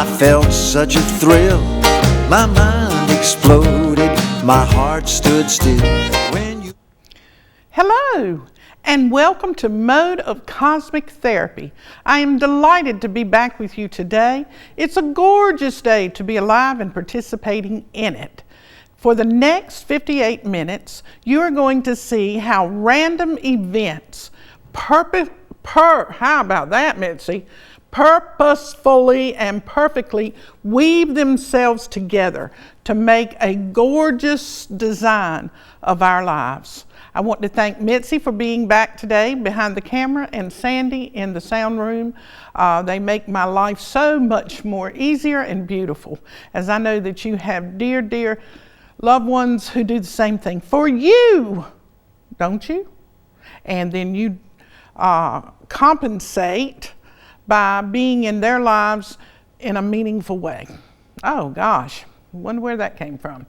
I felt such a thrill. My mind exploded, my heart stood still when you... Hello, and welcome to Mode of Cosmic Therapy. I am delighted to be back with you today. It's a gorgeous day to be alive and participating in it. For the next 58 minutes, you are going to see how random events how about that, Mitzi? Purposefully and perfectly weave themselves together to make a gorgeous design of our lives. I want to thank Mitzi for being back today behind the camera and Sandy in the sound room. They make my life so much more easier and beautiful, as I know that you have dear, dear loved ones who do the same thing for you, don't you? And then you compensate by being in their lives in a meaningful way. Oh gosh, wonder where that came from.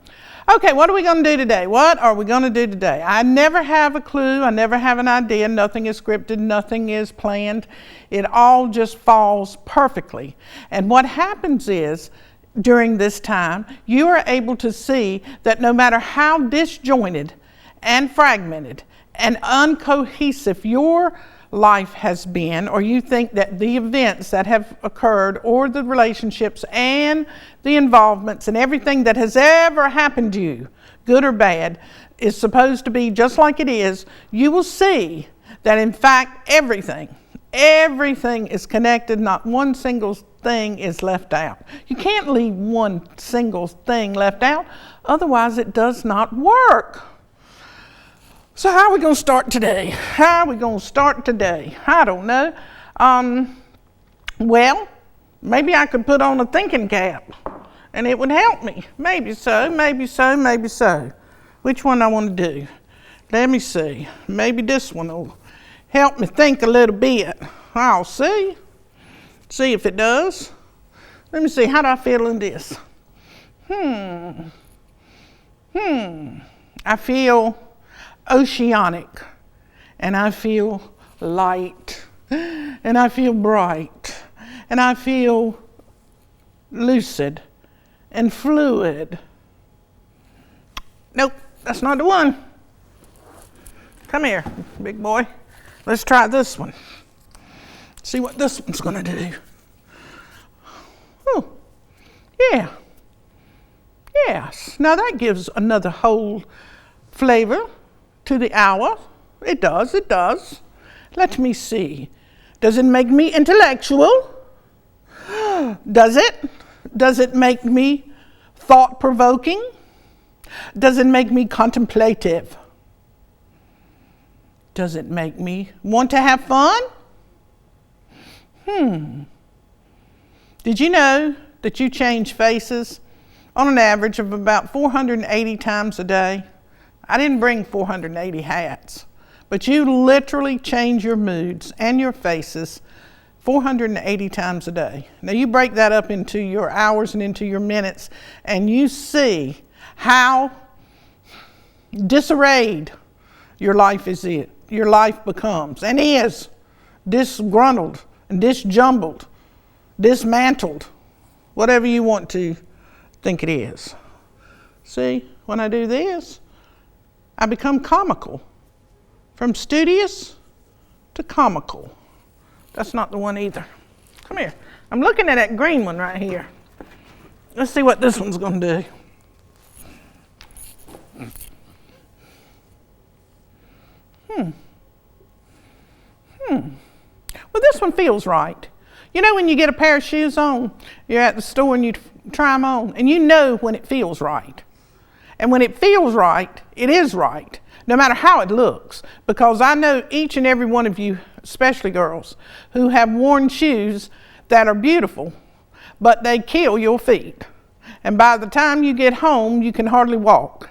Okay, what are we going to do today? What are we going to do today? I never have a clue. I never have an idea. Nothing is scripted. Nothing is planned. It all just falls perfectly. And what happens is, during this time, you are able to see that no matter how disjointed and fragmented and uncohesive your life has been, or you think that the events that have occurred, or the relationships and the involvements and everything that has ever happened to you, good or bad, is supposed to be just like it is, you will see that in fact everything is connected. Not one single thing is left out. You can't leave one single thing left out, otherwise it does not work. So how are we going to start today? I don't know. Well, maybe I could put on a thinking cap and it would help me. Maybe so. Which one I want to do? Let me see. Maybe this one will help me think a little bit. I'll see. See if it does. Let me see. How do I feel in this? I feel oceanic, and I feel light, and I feel bright, and I feel lucid and fluid. Nope, that's not the one. Come here, big boy. Let's try this one. See what this one's gonna do. Oh, yeah. Yes, now that gives another whole flavor to the hour. It does. Let me see. Does it make me intellectual? Does it? Does it make me thought-provoking? Does it make me contemplative? Does it make me want to have fun? Did you know that you change faces on an average of about 480 times a day? I didn't bring 480 hats, but you literally change your moods and your faces 480 times a day. Now you break that up into your hours and into your minutes, and you see how disarrayed your life becomes and is disgruntled and disjumbled, dismantled, whatever you want to think it is. See, when I do this, I become comical. From studious to comical. That's not the one either. Come here. I'm looking at that green one right here. Let's see what this one's going to do. Well, this one feels right. You know when you get a pair of shoes on, you're at the store and you try them on, and you know when it feels right. And when it feels right, it is right, no matter how it looks. Because I know each and every one of you, especially girls, who have worn shoes that are beautiful, but they kill your feet. And by the time you get home, you can hardly walk.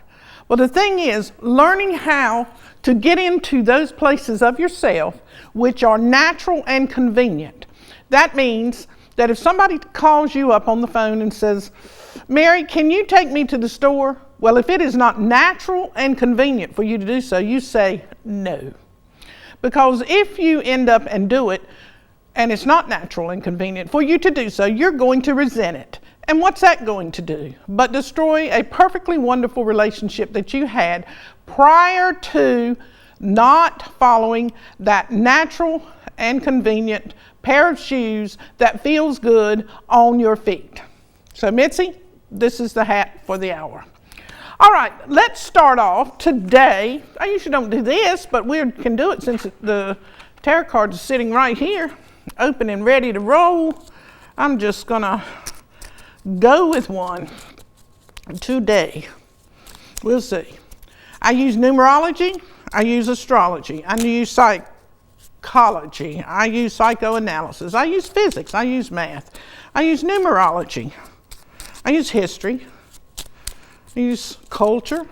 Well, the thing is, learning how to get into those places of yourself which are natural and convenient. That means that if somebody calls you up on the phone and says, Mary, can you take me to the store? Well, if it is not natural and convenient for you to do so, you say no. Because if you end up and do it, and it's not natural and convenient for you to do so, you're going to resent it. And what's that going to do but destroy a perfectly wonderful relationship that you had prior to not following that natural and convenient pair of shoes that feels good on your feet. So Mitzi, this is the hat for the hour. All right, let's start off today. I usually don't do this, but we can do it since the tarot cards are sitting right here, open and ready to roll. I'm just gonna go with one today. We'll see. I use numerology, I use astrology, I use psychology, I use psychoanalysis, I use physics, I use math, I use numerology, I use history, I use culture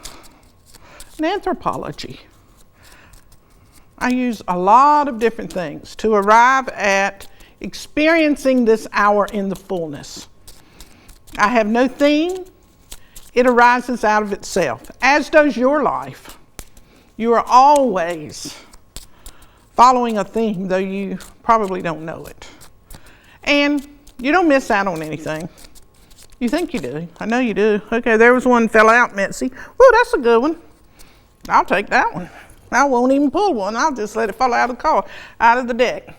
and anthropology. I use a lot of different things to arrive at experiencing this hour in the fullness. I have no theme. It arises out of itself, as does your life. You are always following a theme, though you probably don't know it. And you don't miss out on anything. You think you do. I know you do. Okay, there was one fell out, Mitzi. Whoa, that's a good one. I'll take that one. I won't even pull one. I'll just let it fall out of the deck.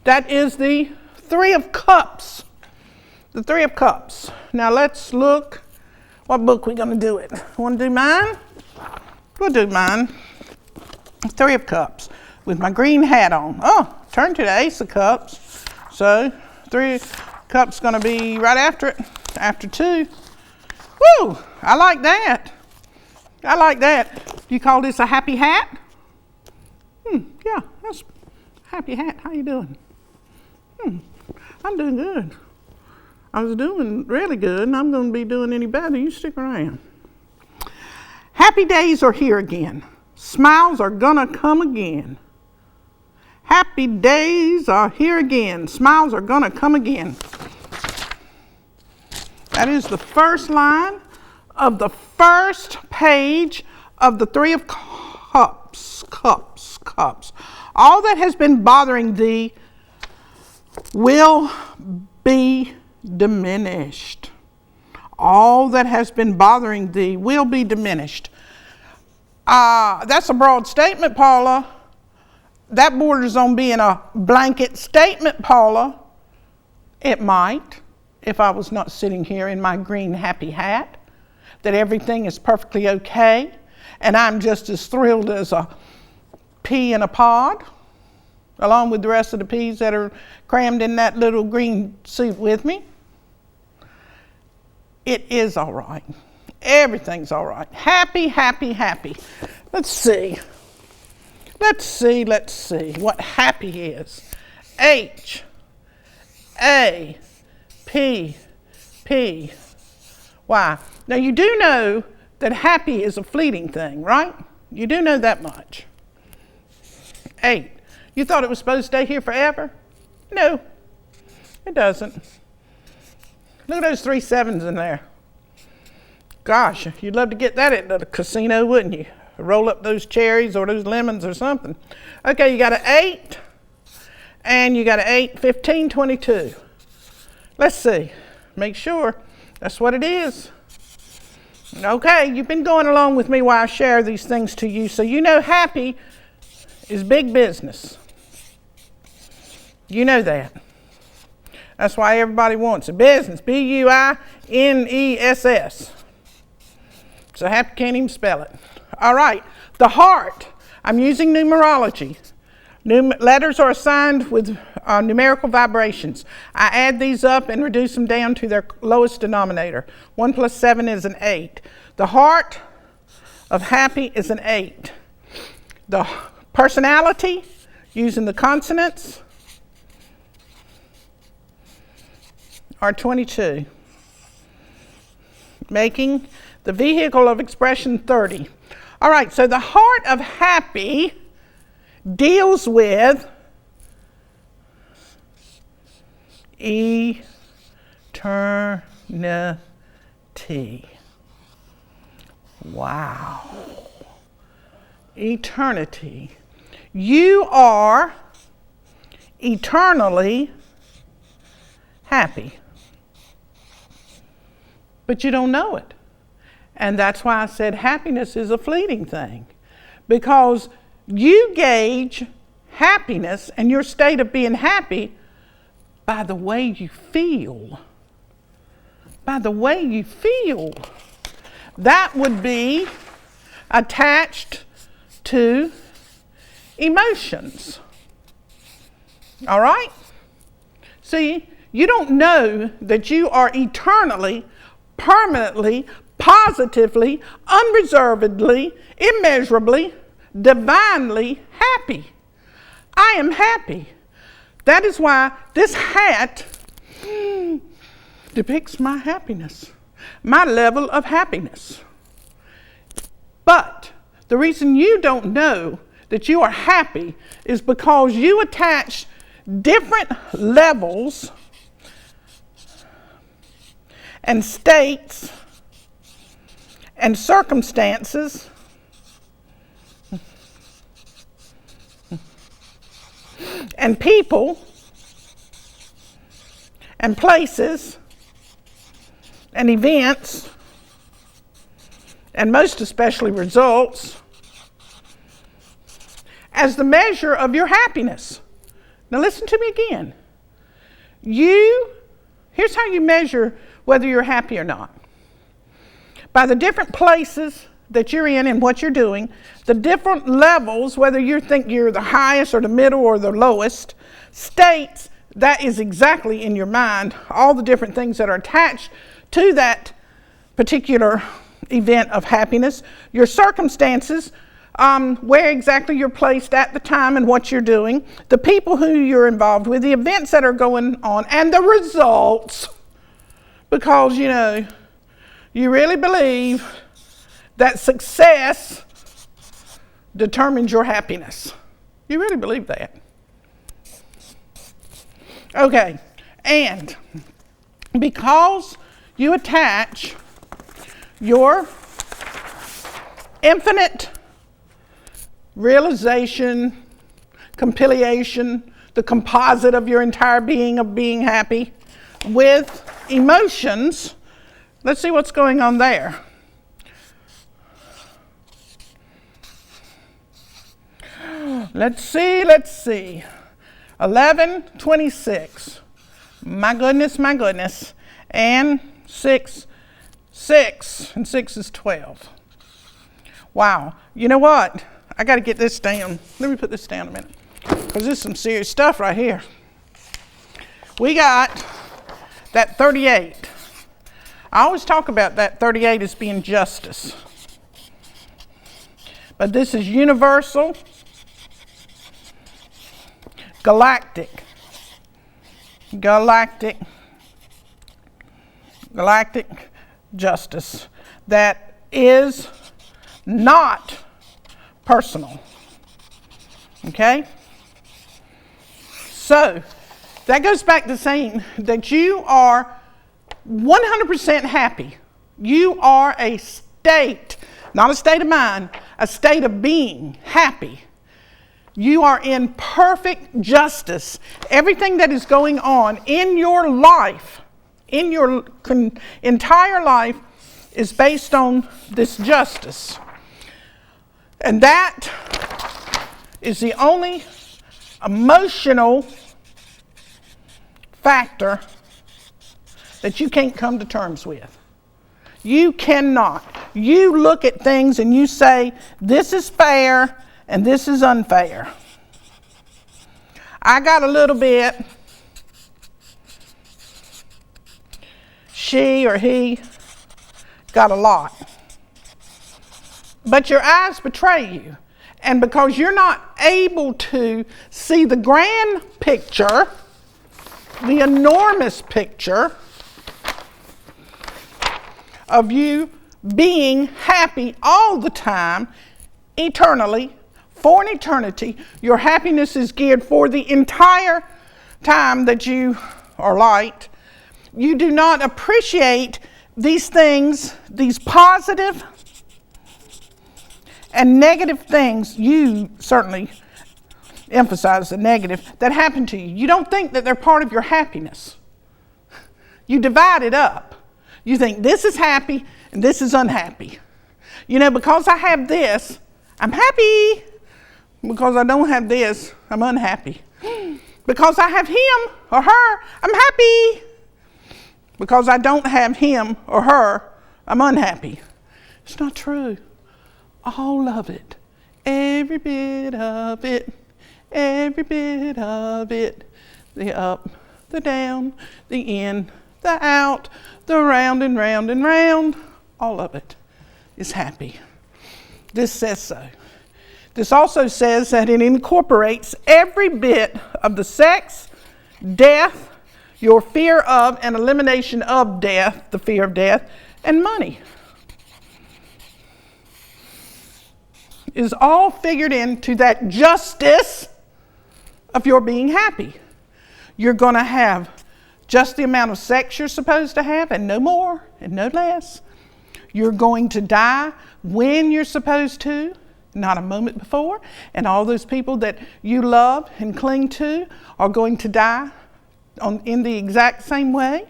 That is the Three of Cups. The Three of Cups. Now let's look. What book we gonna do it? Want to do mine? We'll do mine. Three of Cups with my green hat on. Oh, turn to the Ace of Cups. So Three of Cups gonna be right after it, after two. Woo! I like that. I like that. You call this a happy hat? Yeah, that's a happy hat. How you doing? I'm doing good. I was doing really good, and I'm going to be doing any better. You stick around. Happy days are here again. Smiles are going to come again. Happy days are here again. Smiles are going to come again. That is the first line of the first page of the Three of Cups. Cups. All that has been bothering thee will be diminished. All that has been bothering thee will be diminished. That's a broad statement, Paula. That borders on being a blanket statement, Paula. It might, if I was not sitting here in my green happy hat, that everything is perfectly okay, and I'm just as thrilled as a pea in a pod, along with the rest of the peas that are crammed in that little green suit with me. It is all right. Everything's all right. Happy, happy, happy. Let's see what happy is. H, A, P, P, Y. Now you do know that happy is a fleeting thing, right? You do know that much. 8. You thought it was supposed to stay here forever? No, it doesn't. Look at those 3 7s in there. Gosh, you'd love to get that at the casino, wouldn't you? Roll up those cherries or those lemons or something. Okay, you got an 8, and you got an 8, 15, 22. Let's see. Make sure that's what it is. Okay, you've been going along with me while I share these things to you, so you know happy is big business. You know that. That's why everybody wants a business. B-U-I-N-E-S-S. So happy can't even spell it. All right, the heart. I'm using numerology. Letters are assigned with numerical vibrations. I add these up and reduce them down to their lowest denominator. 1 plus 7 is an 8. The heart of happy is an 8. The personality, using the consonants, are 22. Making the vehicle of expression 30. All right, so the heart of happy deals with eternity. Wow. Eternity. You are eternally happy. But you don't know it. And that's why I said happiness is a fleeting thing. Because you gauge happiness and your state of being happy by the way you feel. By the way you feel. That would be attached to emotions. All right? See, you don't know that you are eternally, permanently, positively, unreservedly, immeasurably, divinely happy. I am happy. That is why this hat depicts my happiness, my level of happiness. But the reason you don't know that you are happy is because you attach different levels and states and circumstances and people and places and events and most especially results as the measure of your happiness. Now listen to me again. Here's how you measure whether you're happy or not. By the different places that you're in and what you're doing, the different levels, whether you think you're the highest or the middle or the lowest, states that is exactly in your mind, all the different things that are attached to that particular event of happiness, your circumstances, where exactly you're placed at the time and what you're doing, the people who you're involved with, the events that are going on, and the results. Because, you really believe that success determines your happiness. You really believe that. Okay, and because you attach your infinite realization, compilation, the composite of your entire being of being happy with emotions, let's see what's going on there. Let's see. 11:26. My goodness. And 6. And 6 is 12. Wow. You know what? I got to get this down. Let me put this down a minute. Because this is some serious stuff right here. We got that 38. I always talk about that 38 as being justice. But this is universal, galactic justice that is not personal. Okay? So, that goes back to saying that you are 100% happy. You are a state, not a state of mind, a state of being happy. You are in perfect justice. Everything that is going on in your life, in your entire life, is based on this justice. And that is the only emotional factor that you can't come to terms with. You cannot. You look at things and you say, this is fair and this is unfair. I got a little bit. She or he got a lot. But your eyes betray you. And because you're not able to see the grand picture, the enormous picture of you being happy all the time, eternally, for an eternity, your happiness is geared for the entire time that you are light. You do not appreciate these things, these positive and negative things. You certainly emphasize the negative, that happen to you. You don't think that they're part of your happiness. You divide it up. You think this is happy and this is unhappy. You know, because I have this, I'm happy. Because I don't have this, I'm unhappy. Because I have him or her, I'm happy. Because I don't have him or her, I'm unhappy. It's not true. All of it, every bit of it, every bit of it, the up, the down, the in, the out, the round and round and round, all of it is happy. This says so. This also says that it incorporates every bit of the sex, death, your fear of and elimination of death, the fear of death, and money. Is all figured into that justice of your being happy. You're going to have just the amount of sex you're supposed to have and no more and no less. You're going to die when you're supposed to, not a moment before. And all those people that you love and cling to are going to die in the exact same way.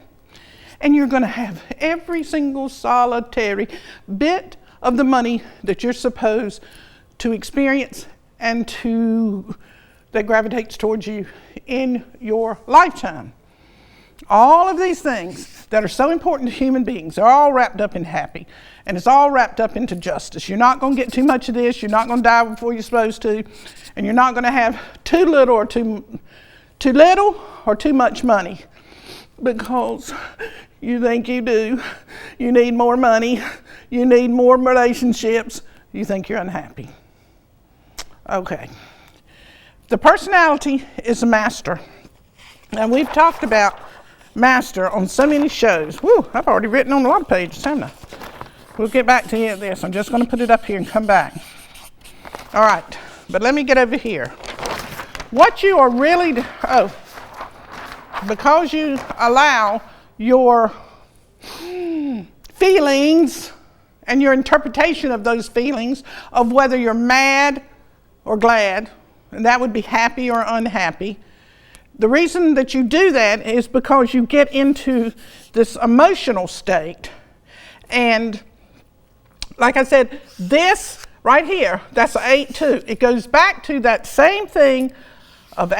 And you're going to have every single solitary bit of the money that you're supposed to experience and that gravitates towards you in your lifetime. All of these things that are so important to human beings are all wrapped up in happy, and it's all wrapped up into justice. You're not going to get too much of this, you're not going to die before you're supposed to, and you're not going to have too little or too much money because you think you do. You need more money, you need more relationships, you think you're unhappy. Okay. The personality is a master. And we've talked about master on so many shows. Woo, I've already written on a lot of pages, haven't I? We'll get back to this. I'm just going to put it up here and come back. All right, but let me get over here. What you are really, because you allow your feelings and your interpretation of those feelings of whether you're mad or glad, and that would be happy or unhappy. The reason that you do that is because you get into this emotional state. And like I said, this right here, that's an 8-2. It goes back to that same thing of